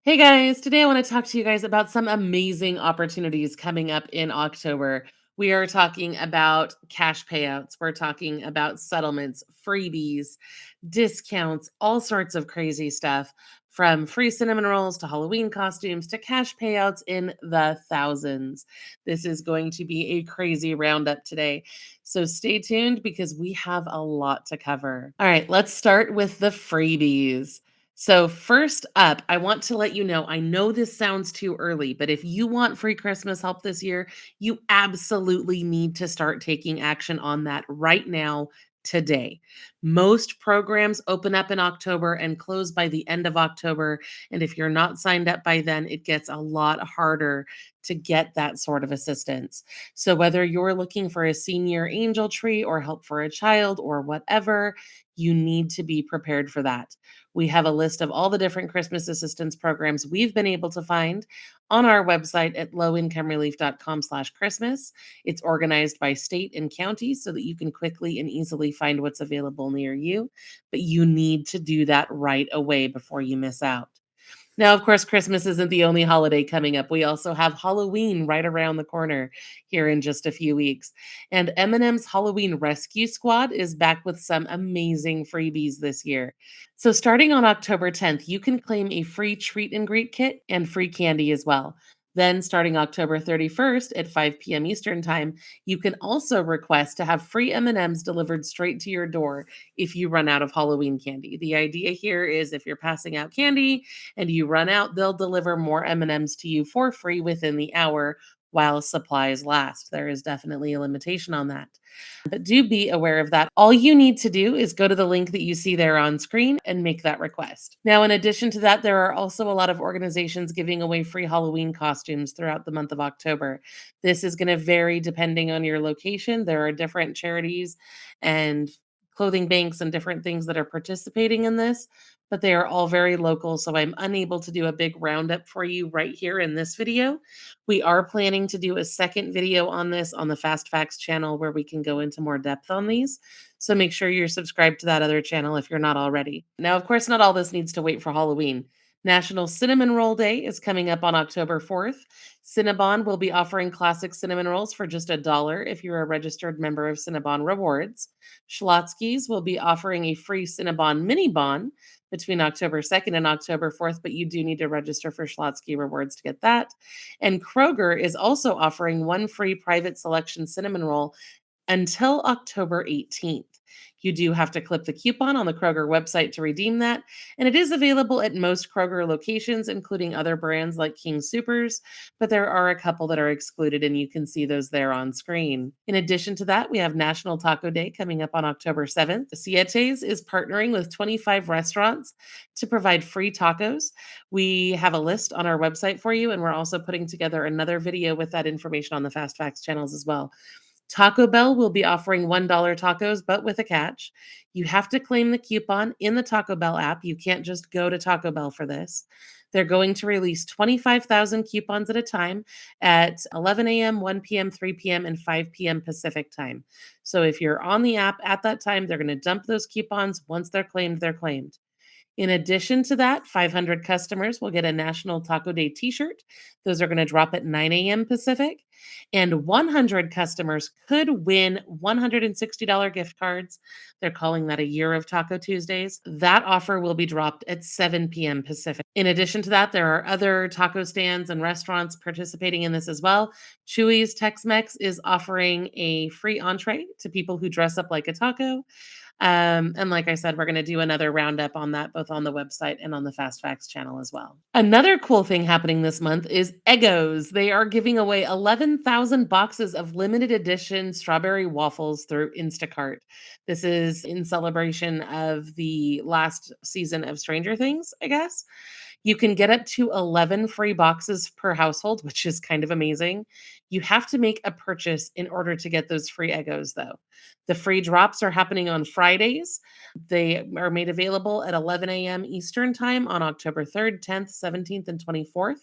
Hey guys, today I want to talk to you guys about some amazing opportunities coming up in October. We are talking about cash payouts, we're talking about settlements, freebies, discounts, all sorts of crazy stuff from free cinnamon rolls to Halloween costumes to cash payouts in the thousands. This is going to be a crazy roundup today. So stay tuned because we have a lot to cover. All right, let's start with the freebies. So, first up, I want to let you know I know this sounds too early, but if you want free Christmas help this year, you absolutely need to start taking action on that right now, today. Most programs open up in October and close by the end of October. And if you're not signed up by then, it gets a lot harder to get that sort of assistance. So, whether you're looking for a senior angel tree or help for a child or whatever, you need to be prepared for that. We have a list of all the different Christmas assistance programs we've been able to find on our website at lowincomerelief.com/Christmas. It's organized by state and county so that you can quickly and easily find what's available near you. But you need to do that right away before you miss out. Now, of course, Christmas isn't the only holiday coming up. We also have Halloween right around the corner here in just a few weeks. And M&M's Halloween Rescue Squad is back with some amazing freebies this year. So starting on October 10th, you can claim a free treat and greet kit and free candy as well. Then starting October 31st at 5 p.m. Eastern Time, you can also request to have free M&Ms delivered straight to your door if you run out of Halloween candy. The idea here is if you're passing out candy and you run out, they'll deliver more M&Ms to you for free within the hour while supplies last. There is definitely a limitation on that. But do be aware of that. All you need to do is go to the link that you see there on screen and make that request. Now, in addition to that, there are also a lot of organizations giving away free Halloween costumes throughout the month of October. This is going to vary depending on your location. There are different charities and clothing banks and different things that are participating in this, but they are all very local. So I'm unable to do a big roundup for you right here in this video. We are planning to do a second video on this on the Fast Facts channel where we can go into more depth on these. So make sure you're subscribed to that other channel if you're not already. Now, of course, not all this needs to wait for Halloween. National Cinnamon Roll Day is coming up on October 4th. Cinnabon will be offering classic cinnamon rolls for just $1 if you're a registered member of Cinnabon Rewards. Schlotzsky's will be offering a free Cinnabon mini bon between October 2nd and October 4th, but you do need to register for Schlotzsky Rewards to get that. And Kroger is also offering one free private selection cinnamon roll until October 18th. You do have to clip the coupon on the Kroger website to redeem that, and it is available at most Kroger locations, including other brands like King Soopers, but there are a couple that are excluded, and you can see those there on screen. In addition to that, we have National Taco Day coming up on October 7th. Sietes is partnering with 25 restaurants to provide free tacos. We have a list on our website for you, and we're also putting together another video with that information on the Fast Facts channels as well. Taco Bell will be offering $1 tacos, but with a catch. You have to claim the coupon in the Taco Bell app. You can't just go to Taco Bell for this. They're going to release 25,000 coupons at a time at 11 a.m., 1 p.m., 3 p.m., and 5 p.m. Pacific time. So if you're on the app at that time, they're going to dump those coupons. Once they're claimed, they're claimed. In addition to that, 500 customers will get a National Taco Day t-shirt. Those are going to drop at 9 a.m. Pacific. And 100 customers could win $160 gift cards. They're calling that a year of Taco Tuesdays. That offer will be dropped at 7 p.m. Pacific. In addition to that, there are other taco stands and restaurants participating in this as well. Chewy's Tex-Mex is offering a free entree to people who dress up like a taco. And like I said, we're going to do another roundup on that, both on the website and on the Fast Facts channel as well. Another cool thing happening this month is Eggos. They are giving away 11,000 boxes of limited edition strawberry waffles through Instacart. This is in celebration of the last season of Stranger Things, I guess. You can get up to 11 free boxes per household, which is kind of amazing. You have to make a purchase in order to get those free Eggos, though. The free drops are happening on Fridays. They are made available at 11 a.m. Eastern Time on October 3rd, 10th, 17th, and 24th.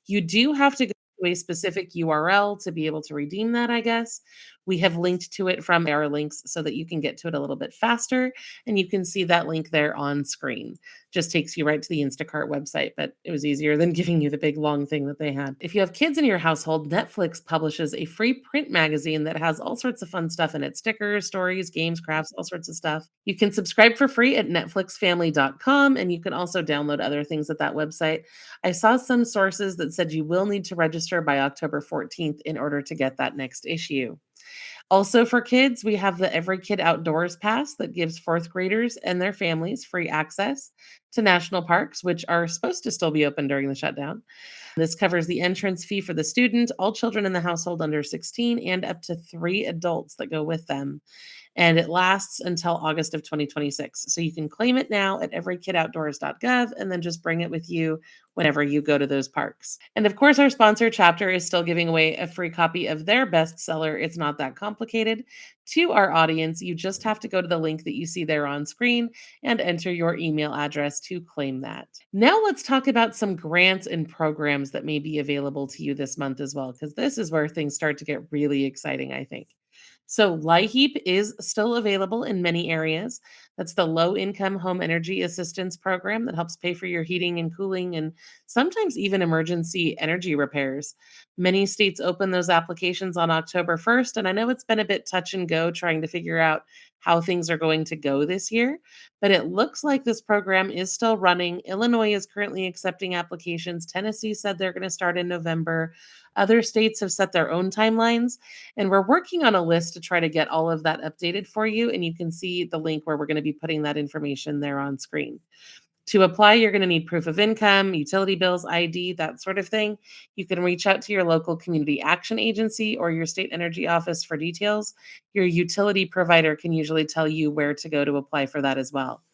You do have to go to a specific URL to be able to redeem that, I guess. We have linked to it from our links so that you can get to it a little bit faster, and you can see that link there on screen. Just takes you right to the Instacart website, but it was easier than giving you the big long thing that they had. If you have kids in your household, Netflix publishes a free print magazine that has all sorts of fun stuff in it: stickers, stories, games, crafts, all sorts of stuff. You can subscribe for free at netflixfamily.com, and you can also download other things at that website. I saw some sources that said you will need to register by October 14th in order to get that next issue. Also, for kids, we have the Every Kid Outdoors Pass that gives fourth graders and their families free access to national parks, which are supposed to still be open during the shutdown. This covers the entrance fee for the student, all children in the household under 16, and up to three adults that go with them, and it lasts until August of 2026. So you can claim it now at everykidoutdoors.gov and then just bring it with you whenever you go to those parks. And of course, our sponsor chapter is still giving away a free copy of their bestseller, It's Not That Complicated, to our audience. You just have to go to the link that you see there on screen and enter your email address to claim that. Now, let's talk about some grants and programs that may be available to you this month as well, because this is where things start to get really exciting, I think. So, LIHEAP is still available in many areas. That's the Low Income Home Energy Assistance Program that helps pay for your heating and cooling and sometimes even emergency energy repairs. Many states open those applications on October 1st, and I know it's been a bit touch and go trying to figure out how things are going to go this year, but it looks like this program is still running. Illinois is currently accepting applications. Tennessee said they're going to start in November. Other states have set their own timelines, and we're working on a list to try to get all of that updated for you. And you can see the link where we're going to be putting that information there on screen. To apply, you're going to need proof of income, utility bills, ID, that sort of thing. You can reach out to your local community action agency or your state energy office for details. Your utility provider can usually tell you where to go to apply for that as well.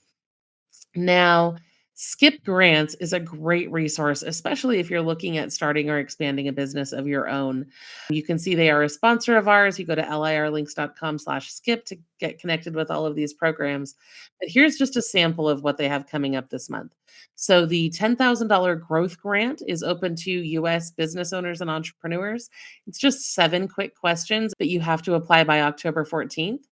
Now, Skip Grants is a great resource, especially if you're looking at starting or expanding a business of your own. You can see they are a sponsor of ours. You go to lirlinks.com/skip to get connected with all of these programs. But here's just a sample of what they have coming up this month. So the $10,000 growth grant is open to US business owners and entrepreneurs. It's just 7 quick questions, but you have to apply by October 14th.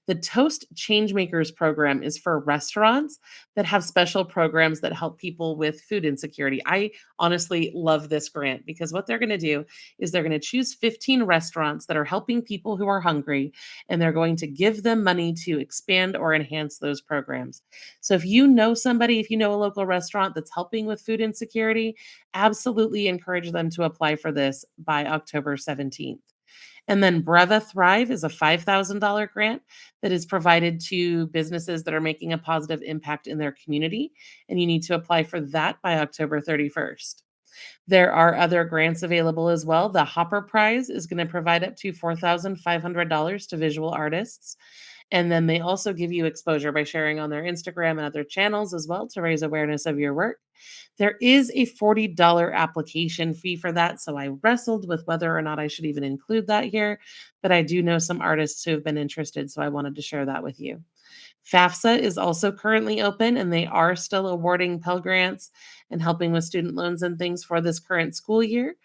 The Toast Changemakers program is for restaurants that have special programs that help people with food insecurity. I honestly love this grant because what they're going to do is they're going to choose 15 restaurants that are helping people who are hungry, and they're going to give them money to expand or enhance those programs. So if you know somebody, if you know a local restaurant that's helping with food insecurity, absolutely encourage them to apply for this by October 17th. And then Breva Thrive is a $5,000 grant that is provided to businesses that are making a positive impact in their community. And you need to apply for that by October 31st. There are other grants available as well. The Hopper Prize is going to provide up to $4,500 to visual artists. And then they also give you exposure by sharing on their Instagram and other channels as well to raise awareness of your work. There is a $40 application fee for that. So I wrestled with whether or not I should even include that here, but I do know some artists who have been interested. So I wanted to share that with you. FAFSA is also currently open, and they are still awarding Pell Grants and helping with student loans and things for this current school year.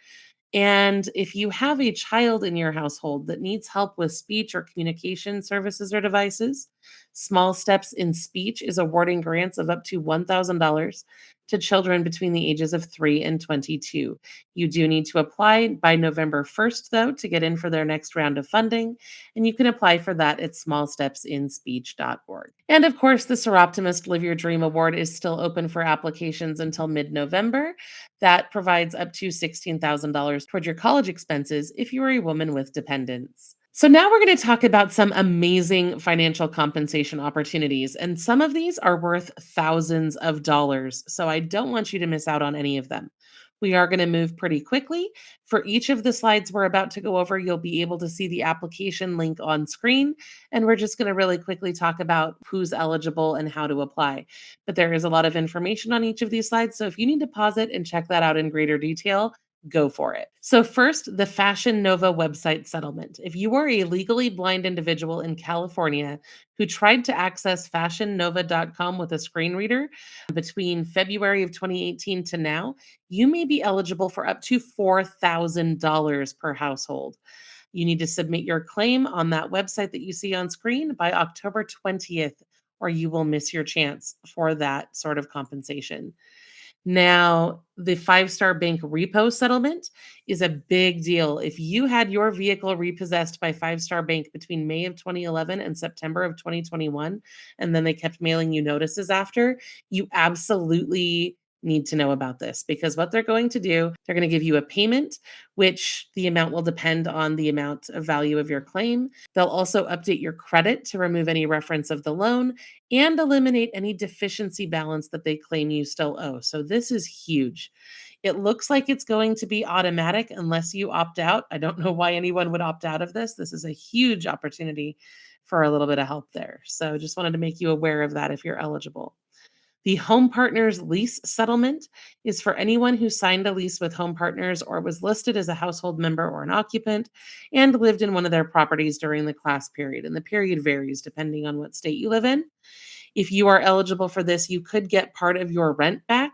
And if you have a child in your household that needs help with speech or communication services or devices, Small Steps in Speech is awarding grants of up to $1,000 to children between the ages of 3 and 22. You do need to apply by November 1st, though, to get in for their next round of funding. And you can apply for that at smallstepsinspeech.org. And of course, the Seroptimist Live Your Dream Award is still open for applications until mid November. That provides up to $16,000 toward your college expenses if you are a woman with dependents. So now we're going to talk about some amazing financial compensation opportunities, and some of these are worth thousands of dollars. So I don't want you to miss out on any of them. We are going to move pretty quickly. For each of the slides we're about to go over, you'll be able to see the application link on screen, and we're just going to really quickly talk about who's eligible and how to apply. But there is a lot of information on each of these slides, so if you need to pause it and check that out in greater detail, go for it. So, first, the Fashion Nova website settlement. If you are a legally blind individual in California who tried to access fashionnova.com with a screen reader between February of 2018 to now, you may be eligible for up to $4,000 per household. You need to submit your claim on that website that you see on screen by October 20th, or you will miss your chance for that sort of compensation. Now, the five-star bank repo settlement is a big deal. If you had your vehicle repossessed by Five-Star Bank between May of 2011 and September of 2021, and then they kept mailing you notices after, you absolutely need to know about this because what they're going to do, they're going to give you a payment, which the amount will depend on the amount of value of your claim. They'll also update your credit to remove any reference of the loan and eliminate any deficiency balance that they claim you still owe. So this is huge. It looks like it's going to be automatic unless you opt out. I don't know why anyone would opt out of this. This is a huge opportunity for a little bit of help there. So just wanted to make you aware of that if you're eligible. The Home Partners lease settlement is for anyone who signed a lease with Home Partners or was listed as a household member or an occupant and lived in one of their properties during the class period. And the period varies depending on what state you live in. If you are eligible for this, you could get part of your rent back,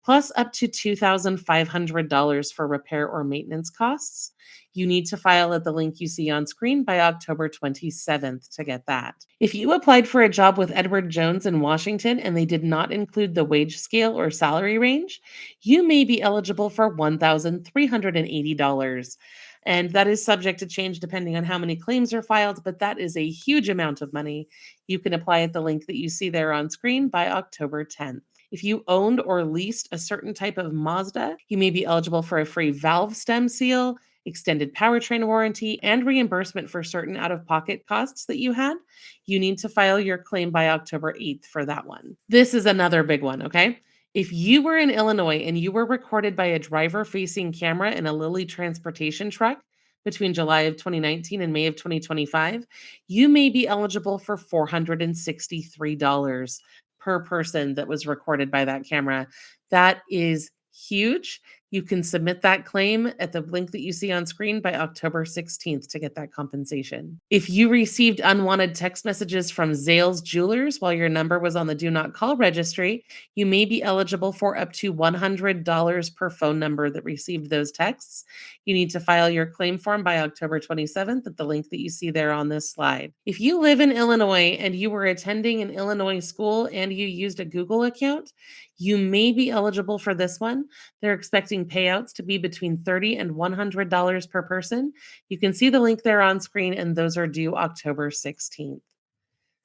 plus up to $2,500 for repair or maintenance costs. You need to file at the link you see on screen by October 27th to get that. If you applied for a job with Edward Jones in Washington and they did not include the wage scale or salary range, you may be eligible for $1,380. And that is subject to change depending on how many claims are filed, but that is a huge amount of money. You can apply at the link that you see there on screen by October 10th. If you owned or leased a certain type of Mazda, you may be eligible for a free valve stem seal, extended powertrain warranty, and reimbursement for certain out of pocket costs that you had. You need to file your claim by October 8th for that one. This is another big one, okay? If you were in Illinois and you were recorded by a driver facing camera in a Lilly transportation truck between July of 2019 and May of 2025, you may be eligible for $463 per person that was recorded by that camera. That is huge. You can submit that claim at the link that you see on screen by October 16th to get that compensation. If you received unwanted text messages from Zales Jewelers while your number was on the do not call registry, you may be eligible for up to $100 per phone number that received those texts. You need to file your claim form by October 27th at the link that you see there on this slide. If you live in Illinois and you were attending an Illinois school and you used a Google account, you may be eligible for this one. They're expecting payouts to be between $30 and $100 per person. You can see the link there on screen, and those are due October 16th.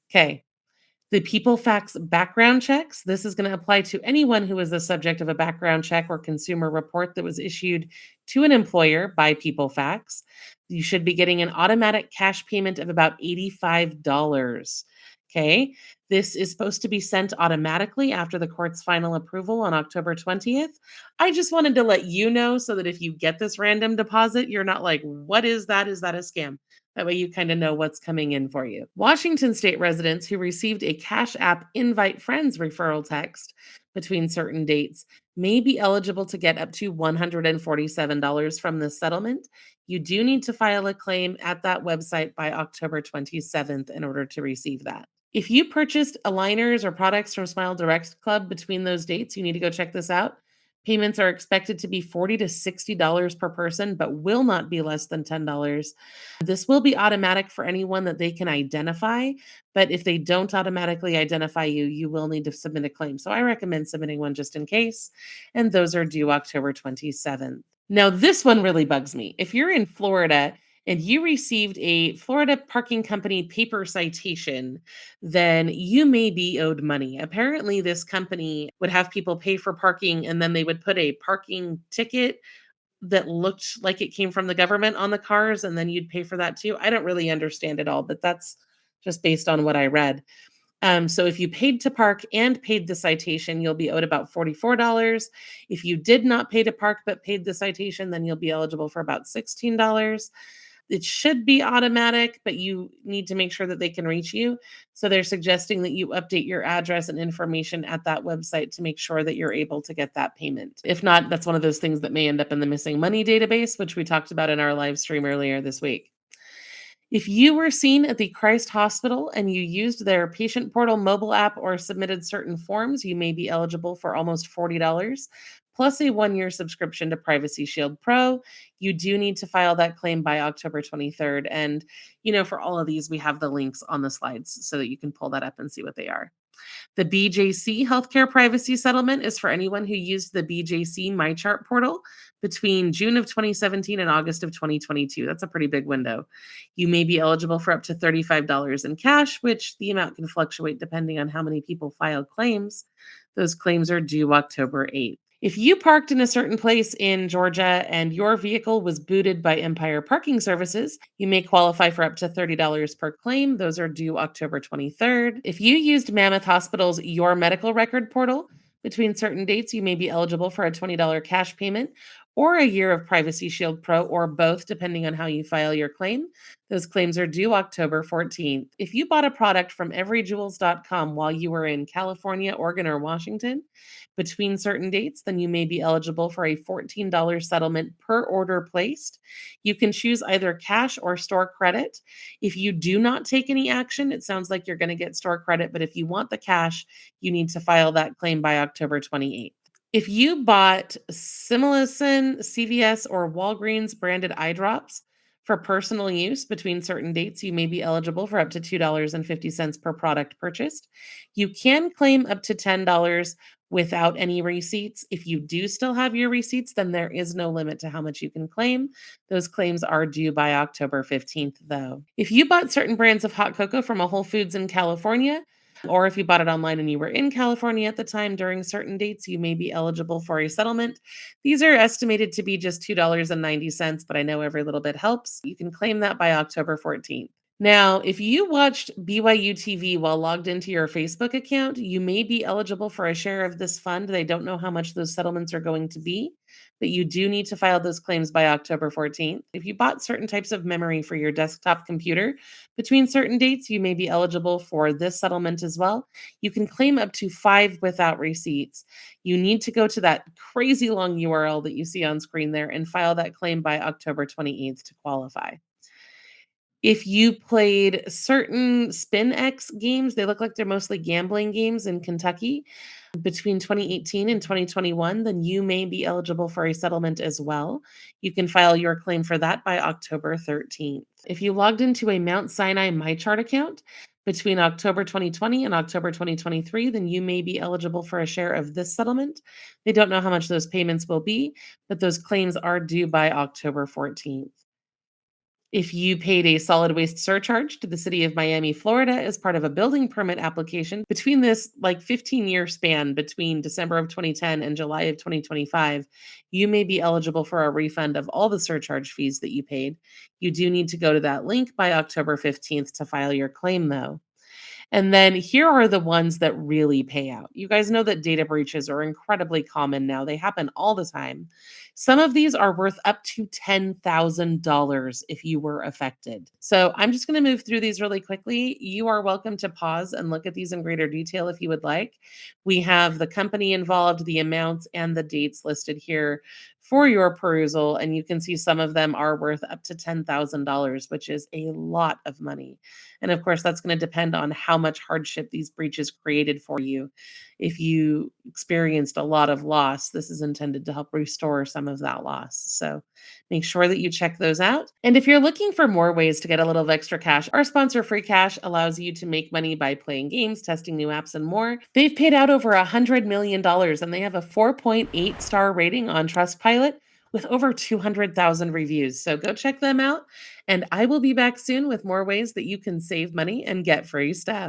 Okay. The People Facts background checks. This is going to apply to anyone who is the subject of a background check or consumer report that was issued to an employer by People Facts. You should be getting an automatic cash payment of about $85. Okay. This is supposed to be sent automatically after the court's final approval on October 20th. I just wanted to let you know so that if you get this random deposit, you're not like, what is that? Is that a scam? That way you kind of know what's coming in for you. Washington state residents who received a Cash App Invite Friends referral text between certain dates may be eligible to get up to $147 from this settlement. You do need to file a claim at that website by October 27th in order to receive that. If you purchased aligners or products from Smile Direct Club between those dates, you need to go check this out. Payments are expected to be $40 to $60 per person, but will not be less than $10. This will be automatic for anyone that they can identify, but if they don't automatically identify you, you will need to submit a claim. So I recommend submitting one just in case, and those are due October 27th. Now, this one really bugs me. If you're in Florida and you received a Florida parking company paper citation, then you may be owed money. Apparently, this company would have people pay for parking and then they would put a parking ticket that looked like it came from the government on the cars, and then you'd pay for that too. I don't really understand it all, but that's just based on what I read. So if you paid to park and paid the citation, you'll be owed about $44. If you did not pay to park but paid the citation, then you'll be eligible for about $16. It should be automatic, but you need to make sure that they can reach you. So they're suggesting that you update your address and information at that website to make sure that you're able to get that payment. If not, that's one of those things that may end up in the missing money database, which we talked about in our live stream earlier this week. If you were seen at the Christ Hospital and you used their patient portal mobile app or submitted certain forms, you may be eligible for almost $40 plus a 1-year subscription to Privacy Shield Pro. You do need to file that claim by October 23rd. And, for all of these, we have the links on the slides so that you can pull that up and see what they are. The BJC healthcare privacy settlement is for anyone who used the BJC MyChart portal between June of 2017 and August of 2022. That's a pretty big window. You may be eligible for up to $35 in cash, which the amount can fluctuate depending on how many people file claims. Those claims are due October 8th. If you parked in a certain place in Georgia and your vehicle was booted by Empire Parking Services, you may qualify for up to $30 per claim. Those are due October 23rd. If you used Mammoth Hospital's Your Medical Record portal between certain dates, you may be eligible for a $20 cash payment or a year of Privacy Shield Pro, or both, depending on how you file your claim. Those claims are due October 14th. If you bought a product from everyjewels.com while you were in California, Oregon, or Washington between certain dates, then you may be eligible for a $14 settlement per order placed. You can choose either cash or store credit. If you do not take any action, it sounds like you're going to get store credit, but if you want the cash, you need to file that claim by October 28th. If you bought Similacin, CVS, or Walgreens branded eye drops for personal use between certain dates, you may be eligible for up to $2.50 per product purchased. You can claim up to $10 without any receipts. If you do still have your receipts, then there is no limit to how much you can claim. Those claims are due by October 15th, though. If you bought certain brands of hot cocoa from a Whole Foods in California, or if you bought it online and you were in California at the time during certain dates, you may be eligible for a settlement. These are estimated to be just $2.90, but I know every little bit helps. You can claim that by October 14th. Now, if you watched BYU TV while logged into your Facebook account, you may be eligible for a share of this fund. They don't know how much those settlements are going to be, but you do need to file those claims by October 14th. If you bought certain types of memory for your desktop computer between certain dates, you may be eligible for this settlement as well. You can claim up to 5 without receipts. You need to go to that crazy long URL that you see on screen there and file that claim by October 28th to qualify. If you played certain SpinX games, they look like they're mostly gambling games in Kentucky between 2018 and 2021, then you may be eligible for a settlement as well. You can file your claim for that by October 13th. If you logged into a Mount Sinai MyChart account between October 2020 and October 2023, then you may be eligible for a share of this settlement. They don't know how much those payments will be, but those claims are due by October 14th. If you paid a solid waste surcharge to the city of Miami, Florida, as part of a building permit application between this 15-year span between December of 2010 and July of 2025, you may be eligible for a refund of all the surcharge fees that you paid. You do need to go to that link by October 15th to file your claim, though. And then here are the ones that really pay out. You guys know that data breaches are incredibly common now. They happen all the time. Some of these are worth up to $10,000 if you were affected. So I'm just going to move through these really quickly. You are welcome to pause and look at these in greater detail if you would like. We have the company involved, the amounts, and the dates listed here for your perusal. And you can see some of them are worth up to $10,000, which is a lot of money. And of course, that's going to depend on how much hardship these breaches created for you. If you experienced a lot of loss, this is intended to help restore some of that loss. So make sure that you check those out. And if you're looking for more ways to get a little extra cash, our sponsor Free Cash allows you to make money by playing games, testing new apps, and more. They've paid out over $100 million and they have a 4.8 star rating on Trustpilot with over 200,000 reviews. So go check them out. And I will be back soon with more ways that you can save money and get free stuff.